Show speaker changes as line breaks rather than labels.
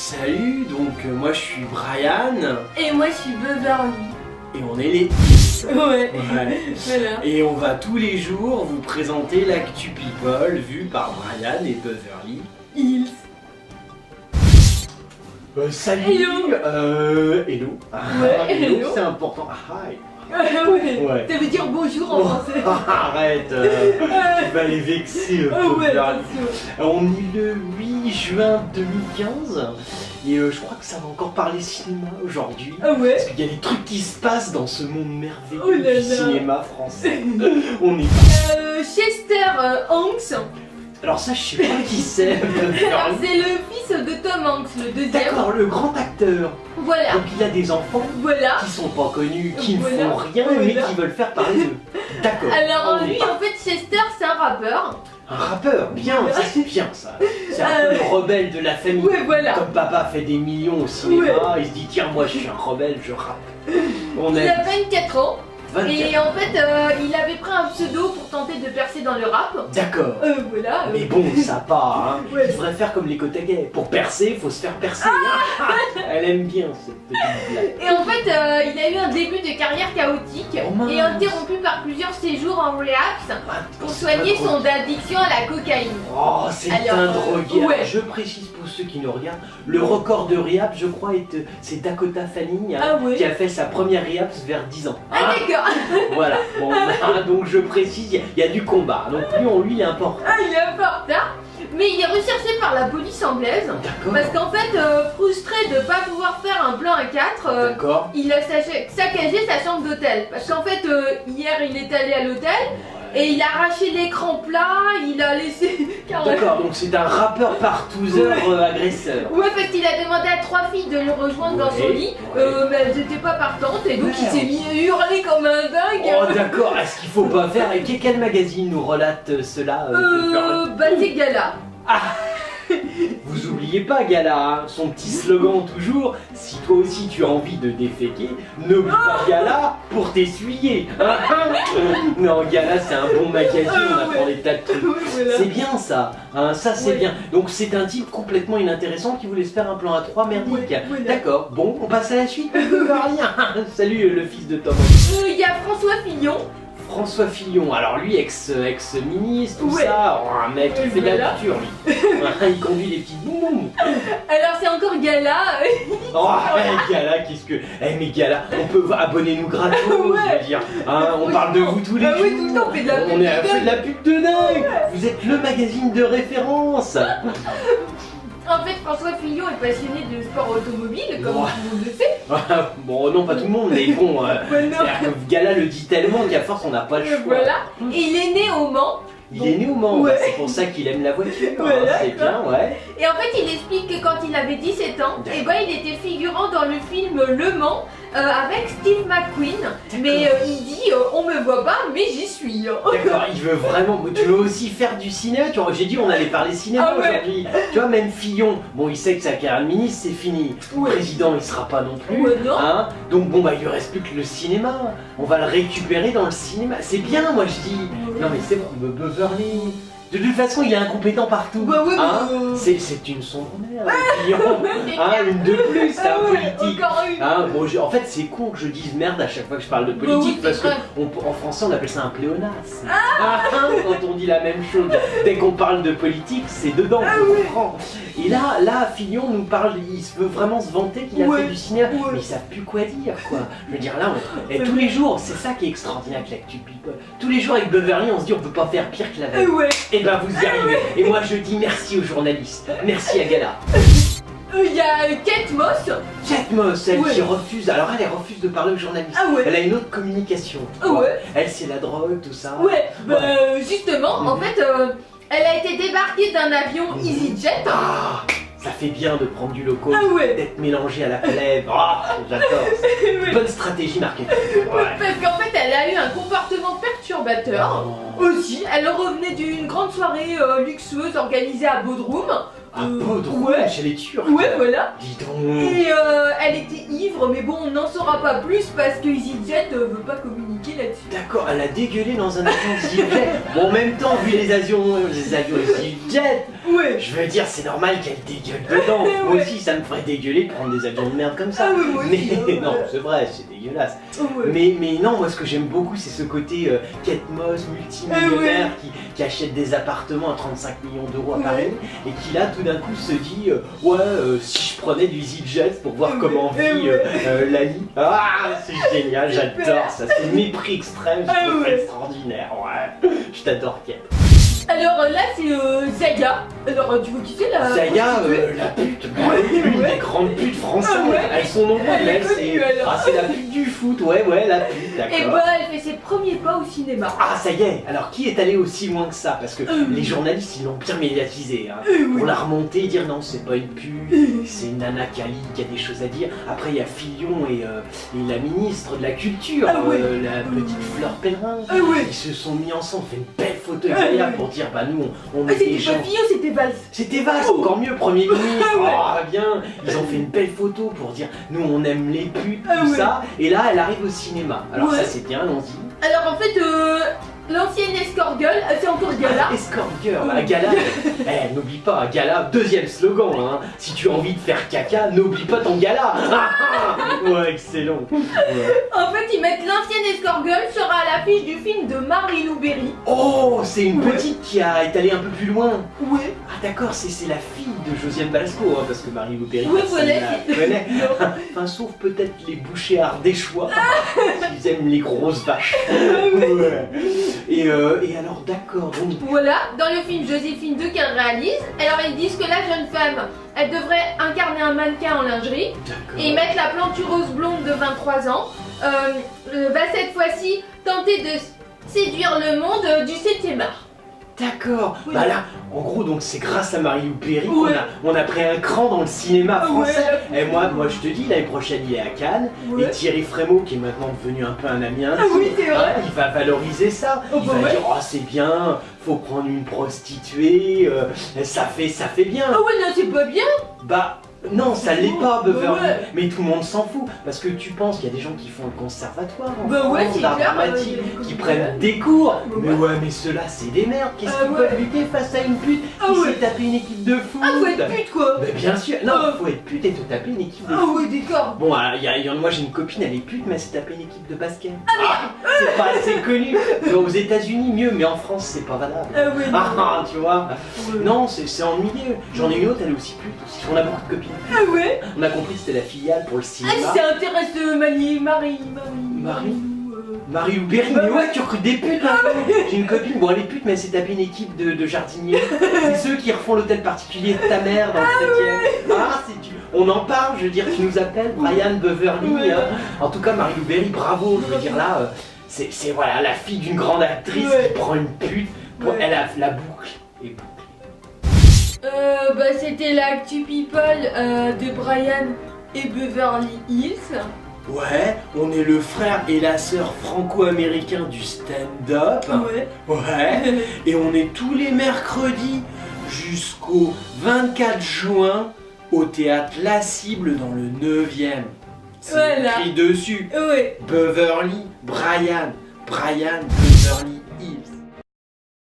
Salut, moi je suis Brian.
Et moi je suis Beverly.
Et on est les
Ouais. Voilà.
Et on va tous les jours vous présenter l'actu people vue par Brian et Beverly
Hills.
Salut.
Hello.
Hello.
Ouais, hello.
C'est important. Hi.
Ouais. Ça veut dire bonjour en français.
Arrête, tu vas les vexer.
Ouais,
Beverly.
attention.
On est le 8 juin 2015 et je crois que ça va encore parler cinéma aujourd'hui.
Ah ouais.
Parce qu'il y a des trucs qui se passent dans ce monde merveilleux
Oh là
du
là.
cinéma français. On est
Chester Hanks.
Alors ça, je sais pas qui c'est.
Alors c'est le fils de Tom Hanks, le deuxième.
D'accord, le grand acteur.
Voilà.
Donc il a des enfants
Voilà.
qui sont pas connus, qui ne
Voilà.
font rien, mais
Voilà.
qui veulent faire parler d'eux. D'accord.
Alors
On est
lui
pas-
en fait Chester c'est un rappeur.
Un rappeur, bien, ça c'est bien ça. C'est un peu le rebelle de la famille.
Ouais voilà.
Comme papa fait des millions au cinéma, il se dit tiens moi je suis un rebelle, je rappe. On
Il
a
a 24 ans.
24.
Et en fait il avait pris un pseudo pour tenter de percer dans le rap.
D'accord.
Voilà.
Mais bon, ça part, hein.
Ouais.
Il devrait faire comme les Kotagais. Pour percer, faut se faire percer. Elle aime bien cette petite blague.
Et en fait, il a eu un début de carrière chaotique
Oh mince.
et interrompu par plusieurs séjours en rehabs pour soigner son addiction à la cocaïne.
Oh, c'est
Alors,
un drogué.
ouais.
Je précise pour ceux qui nous regardent, le record de rehab, je crois, c'est Dakota Fanning hein,
Ah ouais.
qui a fait sa première rehab vers 10 ans.
Ah d'accord.
Voilà. Bon, donc je précise, il y a du combat. Donc lui, il est important.
Ah, il est un peu en retard. Mais il est recherché par la police anglaise
D'accord.
parce qu'en fait, frustré de ne pas pouvoir faire un plan à 4,
D'accord.
il a saccagé sa chambre d'hôtel. Parce qu'en fait, hier, il est allé à l'hôtel et il a arraché l'écran plat, il a laissé...
D'accord, donc c'est un rappeur partouzeur agresseur.
Ouais, parce qu'il a demandé à 3 filles de le rejoindre dans son
Ouais,
lit,
ouais.
mais elles n'étaient pas partantes et donc il
Merde.
s'est mis à hurler comme un dingue.
Oh d'accord, est-ce qu'il faut pas faire et quel magazine nous relate cela
Bah c'est Gala.
Vous oubliez pas Gala, hein, son petit slogan toujours, si toi aussi tu as envie de déféquer, n'oublie pas Gala pour t'essuyer. Non, Gala c'est un bon magazine, on apprend des tas de trucs.
Ouais, voilà.
C'est bien ça, hein, ça c'est
Ouais.
bien. Donc c'est un type complètement inintéressant qui voulait se faire un plan à 3 merdique.
Ouais, voilà.
D'accord, bon, on passe à la suite, rien. Salut le fils de Tom.
Il y a François Fillon.
François Fillon, alors lui ex-ministre, tout
Ouais.
ça, oh, un mec qui fait de la
Voilà.
couture lui. Il conduit des petites boum.
Alors c'est encore Gala.
Oh, Gala, qu'est-ce que. Mais Gala, on peut abonner-nous gratos, je veux dire. Hein, on parle de vous tous les
Bah
jours.
oui, tout le temps, on fait de la pub
On
de
fait de la pub de dingue. Vous êtes le magazine de référence.
En fait, François Fillon est passionné de sport automobile, comme
Ouais.
tout le monde le sait.
Bon, non, pas tout le monde, mais bon.
Ouais, non.
C'est-à-dire que Gala le dit tellement qu'à force, on n'a pas le choix.
Voilà. Et il est né au Mans.
Il est né au Mans,
Ouais.
c'est pour ça qu'il aime la voiture. hein,
Voilà,
c'est bien, ouais.
Et en fait, il explique que quand il avait 17 ans,
D'accord.
eh ben, il était figurant dans le film Le Mans avec Steve McQueen. Mais il dit on me voit pas, mais j'y suis.
D'accord, il veut vraiment. Tu veux aussi faire du cinéma. J'ai dit on allait parler cinéma
Ah ouais.
aujourd'hui. Tu vois, même Fillon, bon, il sait que sa carrière de ministre c'est fini.
Ouais.
Président, il sera pas non plus.
Ouais, non.
Hein, donc bon, bah il lui reste plus que le cinéma. On va le récupérer dans le cinéma. C'est bien, moi je dis. Non, mais c'est bon, Beverly. De toute façon, il est incompétent partout.
Bah ouais,
hein.
mais,
C'est une sombre mère, Fillon.
c'est
Hein,
clair.
une de plus, c'est un
Ah ouais,
politique.
encore une.
Hein, bon, en fait, c'est con que je dise merde à chaque fois que je parle de
Bah
politique
oui,
parce
c'est vrai.
qu'en français on appelle ça un pléonasme. Quand on dit la même chose, dès qu'on parle de politique, c'est dedans qu'on comprend. Et là, Fillon nous parle, il veut vraiment se vanter qu'il a
Ouais.
fait du cinéma,
Ouais.
mais ils savent plus quoi dire quoi. Je veux dire là, et tous les jours, c'est ça qui est extraordinaire avec l'actu people. Tous les jours avec Beverly, on se dit on peut pas faire pire que la veille.
Ouais.
Et ben vous y arrivez. Et moi je dis merci aux journalistes, merci à Gala.
Il y a Kate Moss.
Kate Moss, elle
Ouais.
qui refuse, alors elle refuse de parler aux journalistes.
Ah ouais.
Elle a une autre communication. tu
Ah
vois.
ouais.
Elle c'est la drogue, tout ça.
Ouais, bah, justement, en
Mhm.
fait, elle a été débarquée d'un avion EasyJet.
Ah, ça fait bien de prendre du loco,
Ah ouais.
d'être mélangé à la plèbe. Ah, j'adore.
Ouais.
Bonne stratégie marketing. Ouais.
Parce qu'en fait, elle a eu un comportement perturbateur.
Oh.
Aussi, elle revenait d'une grande soirée luxueuse organisée à Bodrum.
Un Bodrum
ouais.
chez les Turcs.
Ouais, voilà.
Dis donc.
Et elle était ivre, mais bon, on n'en saura pas plus parce que EasyJet veut pas communiquer. niqué là-dessus.
D'accord, elle a dégueulé dans un avion EasyJet. Bon, en même temps, vu les avions EasyJet,
Ouais.
je veux dire, c'est normal qu'elle dégueule dedans.
Ouais.
Moi aussi, ça me ferait dégueuler de prendre des avions de merde comme ça.
Ah ouais, moi aussi,
Mais
ouais.
non, c'est vrai, c'est dégueulasse.
Ouais.
Mais non, moi ce que j'aime beaucoup, c'est ce côté Kate Moss, multimillionnaire, qui achète des appartements à 35 millions d'euros à Paris, et qui là tout d'un coup se dit si je prenais du EasyJet pour voir comment vit Lali. Ah, c'est génial, j'adore ça, c'est le mépris extrême, je trouve ça extraordinaire, ouais. Je t'adore, Kate.
Alors là, c'est Zaya. Alors, tu vois qui c'est la
Zaya,
prostituée
la pute, l'une des grandes putes françaises.
Ah ouais.
Elles sont nombreuses,
Elle est
mais
connue, alors.
c'est la pute du foot, ouais, la pute, d'accord.
Et bah, elle fait ses premiers pas au cinéma.
Ah, ça y est, alors qui est allé aussi loin que ça? Parce que les journalistes, ils l'ont bien médiatisé, hein. Pour la remonter, dire non, c'est pas une pute, c'est une nana Kali qui a des choses à dire. Après, il y a Fillon et la ministre de la Culture,
Ah ouais.
la petite Fleur Pellerin.
Ah ouais.
Ils se sont mis ensemble, fait une belle photo incroyable pour dire bah nous, on
Ah,
est des
c'était
gens.
pas Fillon, c'était Valls.
C'était vaste, encore mieux, Premier ministre.
Ah ouais.
Oh, bien. Ils ont fait une belle photo pour dire nous on aime les putes,
Ah
tout
ouais.
ça. Et là, elle arrive au cinéma. Alors
Ouais.
ça c'est bien, allons-y.
Alors en fait, l'ancienne escort girl, c'est encore Gala.
Escort girl, à Gala. N'oublie pas, Gala, deuxième slogan. Hein. Si tu as envie de faire caca, n'oublie pas ton Gala. Ouais, excellent. Ouais.
En fait, ils mettent l'ancienne escort girl sera à l'affiche du film de Marie-Lou Berry.
Oh, c'est une
Ouais.
petite qui est allée un peu plus loin.
Ouais.
Ah d'accord, c'est la fille de Josiane Balasco, hein, parce que Marie-Lou Berry,
Ouais,
personne
voilà.
la connaît. Enfin, sauf peut-être les bouchers ardéchois, ils aiment les grosses vaches. Ouais. Et alors, d'accord, donc...
Voilà, dans le film Joséphine 2 qu'elle réalise, alors ils disent que la jeune femme, elle devrait incarner un mannequin en lingerie
D'accord.
et mettre la plantureuse blonde de 23 ans, va cette fois-ci tenter de séduire le monde du 7e art.
D'accord.
Oui.
Bah là, en gros, donc c'est grâce à Marie-Lou Berry
Ouais.
qu'on a pris un cran dans le cinéma français.
Ouais.
Et moi, je te dis, l'année prochaine, il est à Cannes.
Ouais.
Et Thierry Frémaux, qui est maintenant devenu un peu un ami intime,
Ah oui, c'est vrai.
il va valoriser ça.
Oh,
Il
bah
va
ouais.
dire, oh c'est bien, faut prendre une prostituée, ça fait bien.
Ah ouais, non, c'est pas bien.
Bah non, ça l'est pas, Beverly,
Ouais.
mais tout le monde s'en fout, parce que tu penses qu'il y a des gens qui font le conservatoire en
Bah ouais,
France,
c'est
d'art
clair,
dramatique,
il y a des
qui
comédiens.
prennent des cours,
Ouais.
mais ouais, mais ceux-là, c'est des merdes, qu'est-ce
Ah
qu'ils
ouais.
peuvent lutter face à une pute
Ah
qui
ouais.
s'est tapé une équipe de foot?
Ah, faut être pute quoi.
Mais bien sûr, non,
Ah.
faut être pute et te taper une équipe de
Ah
foot.
ouais, d'accord.
Bon, alors, moi j'ai une copine, elle est pute, mais elle s'est tapé une équipe de basket. C'est pas assez connu. Tu vois, aux États-Unis mieux, mais en France c'est pas valable.
Ah ouais, non.
Ah, tu vois.
Ouais.
Non, c'est ennuyeux. J'en ai une autre, elle est aussi pute aussi. On a beaucoup de copines.
Ah ouais.
On a compris que c'était la filiale pour le
Ah,
cinéma.
si ça intéresse Marie.
Marie-Lou Berry, mais ouais, tu recrutes des putes là. J'ai une copine, bon elle est pute, mais elle s'est tapée une équipe de jardiniers. C'est ceux qui refont l'hôtel particulier de ta mère dans le 7ème. Ah, on en parle, je veux dire, tu nous appelles, Brian Beverly.
Ouais.
Hein. En tout cas, Marie-Lou Berry, bravo. Je veux dire là, c'est voilà, la fille d'une grande actrice
Ouais.
qui prend une pute.
Ouais.
Elle a la boucle est bouclée.
Bah c'était l'actu people de Brian et Beverly Hills.
Ouais, on est le frère et la sœur franco-américain du stand-up.
Ouais.
Ouais. Et on est tous les mercredis jusqu'au 24 juin au théâtre La Cible dans le 9ème. C'est
Voilà.
écrit dessus.
Ouais.
Beverly, Brian, Beverly Hills.